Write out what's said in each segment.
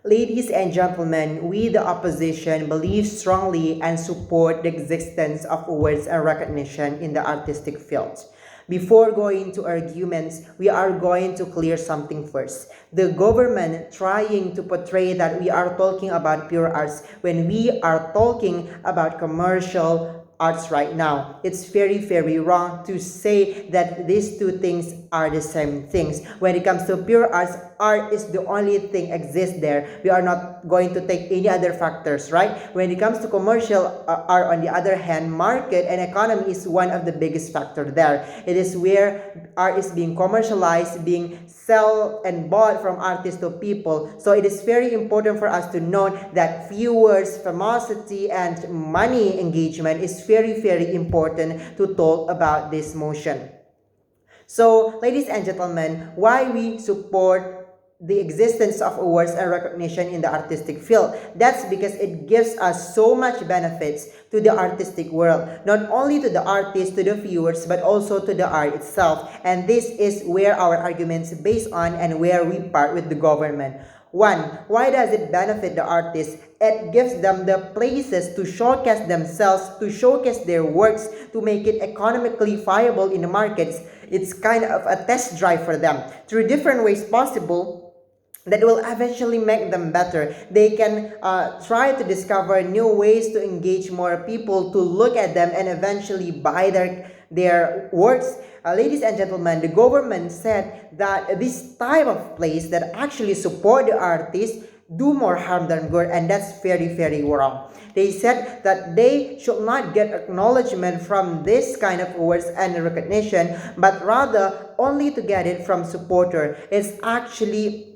Ladies and gentlemen, we, the opposition, believe strongly and support the existence of awards and recognition in the artistic field. Before going to arguments, we are going to clear something first. The government trying to portray that we are talking about pure arts when we are talking about commercial arts right now. It's very, very wrong to say that these two things are the same things. When it comes to pure arts, art is the only thing exists there. We are not going to take any other factors, right? When it comes to commercial art, on the other hand, market and economy is one of the biggest factor there. It is where art is being commercialized, being sold and bought from artists to people. So it is very important for us to note that viewers, famosity, and money engagement is very, very important to talk about this motion. So, ladies and gentlemen, why we support the existence of awards and recognition in the artistic field? That's because it gives us so much benefits to the artistic world, not only to the artists, to the viewers, but also to the art itself. And this is where our arguments based on and where we part with the government. One, why does it benefit the artists? It gives them the places to showcase themselves, to showcase their works, to make it economically viable in the markets. It's kind of a test drive for them through different ways possible that will eventually make them better. They can try to discover new ways to engage more people, to look at them and eventually buy their works. Ladies and gentlemen, the government said that this type of place that actually support the artists do more harm than good, and that's very, very wrong. They said that they should not get acknowledgement from this kind of awards and recognition, but rather only to get it from supporter. It's actually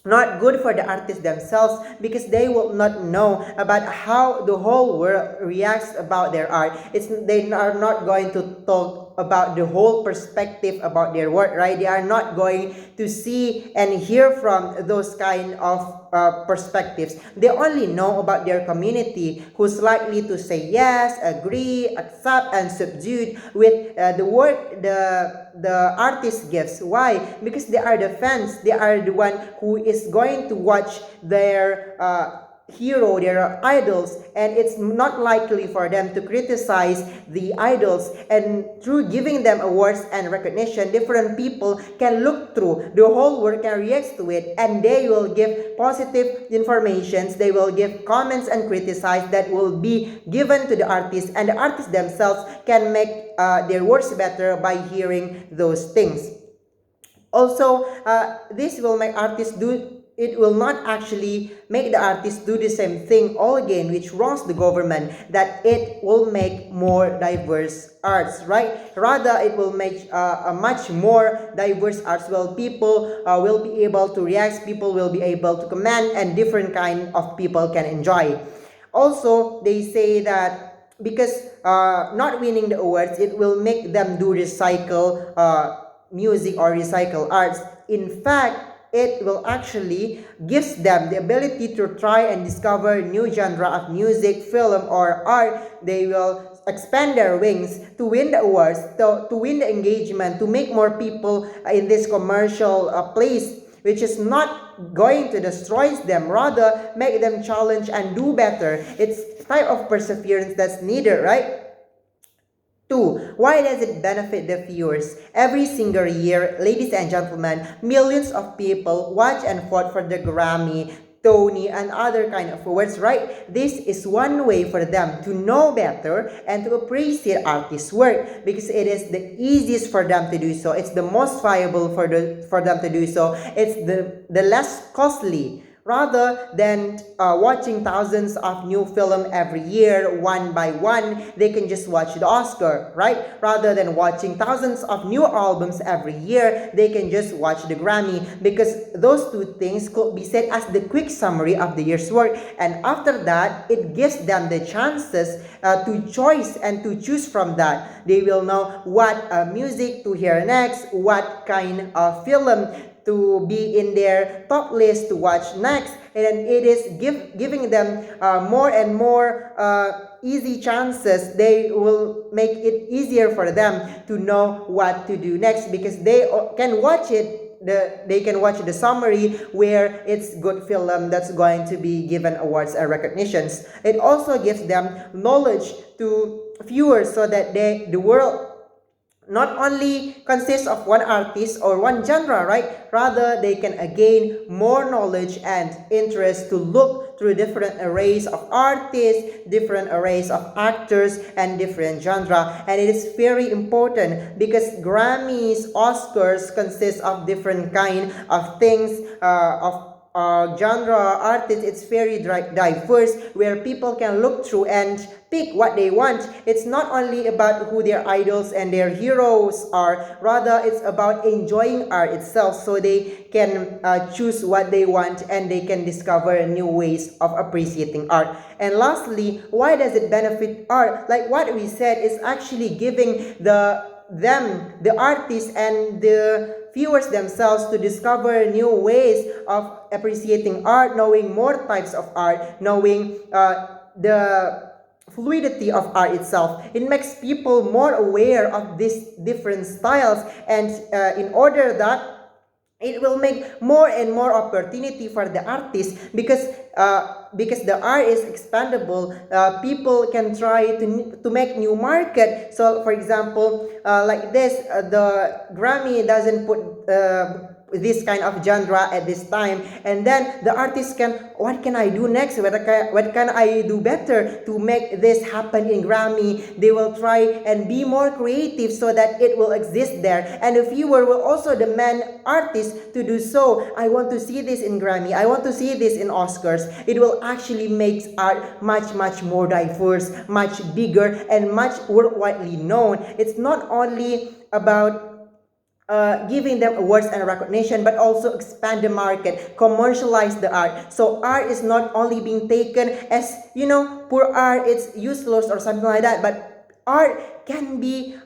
not good for the artists themselves because they will not know about how the whole world reacts about their art. They are not going to talk about the whole perspective about their work, right? They are not going to see and hear from those kind of perspectives. They only know about their community, who's likely to say yes, agree, accept, and subdued with the work the artist gives. Why? Because they are the fans. They are the one who is going to watch their hero, their idols, and it's not likely for them to criticize the idols. And through giving them awards and recognition, different people can look through the whole work and react to it, and they will give positive informations. They will give comments and criticize that will be given to the artists, and the artists themselves can make their works better by hearing those things. Also, this will make artists do. It will not actually make the artists do the same thing all again, which wrongs the government, that it will make more diverse arts, right? Rather, it will make a much more diverse arts where people will be able to react, people will be able to comment, and different kind of people can enjoy. Also, they say that because not winning the awards, it will make them do recycle music or recycle arts. In fact, it will actually gives them the ability to try and discover new genre of music, film, or art. They will expand their wings to win the awards, to win the engagement, to make more people in this commercial place, which is not going to destroy them, rather make them challenge and do better. It's type of perseverance that's needed, right? Two, why does it benefit the viewers? Every single year, ladies and gentlemen, millions of people watch and vote for the Grammy, Tony, and other kind of awards, right? This is one way for them to know better and to appreciate artists' work because it is the easiest for them to do so. It's the most viable for them to do so. It's the less costly. Rather than watching thousands of new film every year, one by one, they can just watch the Oscar, right? Rather than watching thousands of new albums every year, they can just watch the Grammy, because those two things could be said as the quick summary of the year's work. And after that, it gives them the chances to choose and to choose from that. They will know what music to hear next, what kind of film to be in their top list to watch next, and it is giving them more and more easy chances. They will make it easier for them to know what to do next because they can watch it they can watch the summary where it's good film that's going to be given awards and recognitions. It also gives them knowledge to viewers so that the world not only consists of one artist or one genre, right? Rather, they can gain more knowledge and interest to look through different arrays of artists, different arrays of actors, and different genre. And it is very important because Grammys, Oscars consist of different kind of things, genre, artists. It's very diverse where people can look through and pick what they want. It's not only about who their idols and their heroes are, rather it's about enjoying art itself so they can choose what they want and they can discover new ways of appreciating art. And lastly, why does it benefit art? Like what we said, is actually giving the artists and the viewers themselves to discover new ways of appreciating art, knowing more types of art, knowing the fluidity of art itself. It makes people more aware of these different styles, and in order that it will make more and more opportunity for the artist because the art is expandable. People can try to make new market. So for example, like this, the Grammy doesn't put this kind of genre at this time, and then the artist can, what can I do next, what can I do better to make this happen in Grammy. They will try and be more creative so that it will exist there, and the viewer will also demand artists to do so. I want to see this in Grammy, I want to see this in Oscars. It will actually make art much more diverse, much bigger, and much worldwide known. It's not only about giving them awards and recognition, but also expand the market, commercialize the art. So art is not only being taken as, poor art, it's useless or something like that, but art can be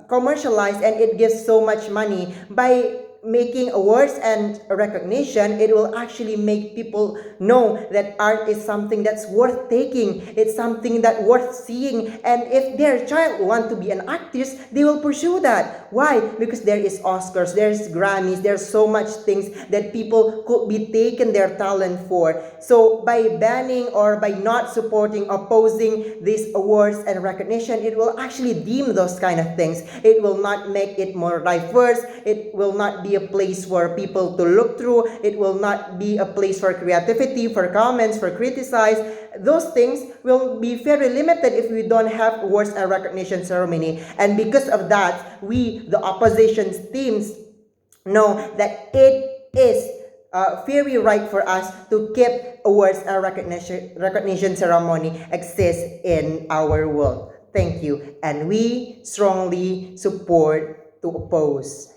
commercialized, and it gives so much money. By making awards and recognition, it will actually make people know that art is something that's worth taking. It's something that worth seeing. And if their child want to be an actress, they will pursue that. Why? Because there is Oscars, there's Grammys, there's so much things that people could be taken their talent for. So by banning or by not supporting, opposing these awards and recognition, it will actually dim those kind of things. It will not make it more diverse. It will not be a place for people to look through. It will not be a place for creativity, for comments, for criticize. Those things will be very limited if we don't have awards and recognition ceremony. And because of that, we, the opposition teams, know that it is very right for us to keep awards and recognition ceremony exist in our world. Thank you. And we strongly support to oppose.